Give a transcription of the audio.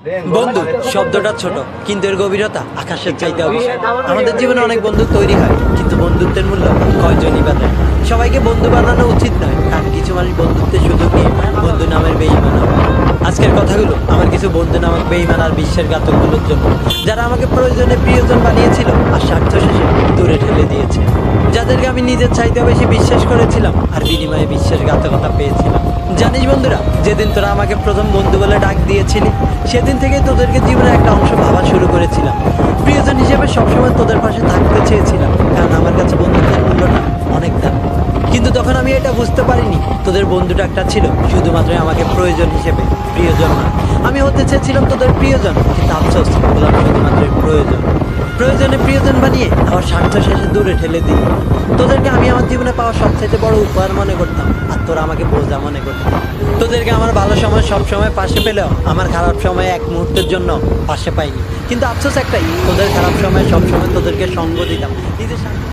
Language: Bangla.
বন্ধু শব্দটা ছোট, কিন্তু এর গভীরতা আকাশের চাইতে অবিশ্বাস। আমাদের জীবনে অনেক বন্ধু তৈরি হয়, কিন্তু বন্ধুত্বের মূল্য কয়জনই বা দেয়। সবাইকে বন্ধু বানানো উচিত নয়, কারণ কিছু মানুষ বন্ধুত্বের সুযোগ নিয়ে বন্ধু নামের বেঈমান হয়। আজকের কথাগুলো আমার কিছু বন্ধু নামক বেঈমান আর বিশ্বাসঘাতকগুলোর জন্য, যারা আমাকে প্রয়োজনে প্রিয়জন বানিয়েছিল আর স্বার্থ শেষে দূরে ঠেলে দিয়েছে। যাদেরকে আমি নিজের চাইতে বেশি বিশ্বাস করেছিলাম আর বিনিময়ে বিশ্বাসঘাতকতা পেয়েছিলাম। জানিস বন্ধুরা, যেদিন তোরা আমাকে প্রথম বন্ধু বলে ডাক দিয়েছিলি, সেদিন থেকে তোদেরকে জীবনের একটা অংশ ভাবা শুরু করেছিলাম। প্রিয়জন হিসেবে সবসময় তোদের পাশে থাকতে চেয়েছিলাম, কারণ আমার কাছে বন্ধুত্বের মূল্যটা অনেক দাম। কিন্তু তখন আমি এটা বুঝতে পারিনি, তোদের বন্ধুটা একটা ছিল শুধুমাত্র আমাকে প্রয়োজন হিসেবে, প্রিয়জন না। আমি হতে চেয়েছিলাম তোদের প্রিয়জন, কিন্তু আফসোস হলাম শুধুমাত্র প্রয়োজন। প্রয়োজনে প্রিয়জন বানিয়ে আমার স্বার্থ শেষে দূরে ঠেলে দিই। তোদেরকে আমি আমার জীবনে পাওয়া সবচাইতে বড় উপহার মনে করতাম, আর তোরা আমাকে বোঝা মনে করতাম। তোদেরকে আমার ভালো সময় সব সময় পাশে পেলেও আমার খারাপ সময় এক মুহূর্তের জন্য পাশে পাইনি। কিন্তু আফসোস একটাই, তোদের খারাপ সময় সব সময় তোদেরকে সঙ্গ দিতাম নিজের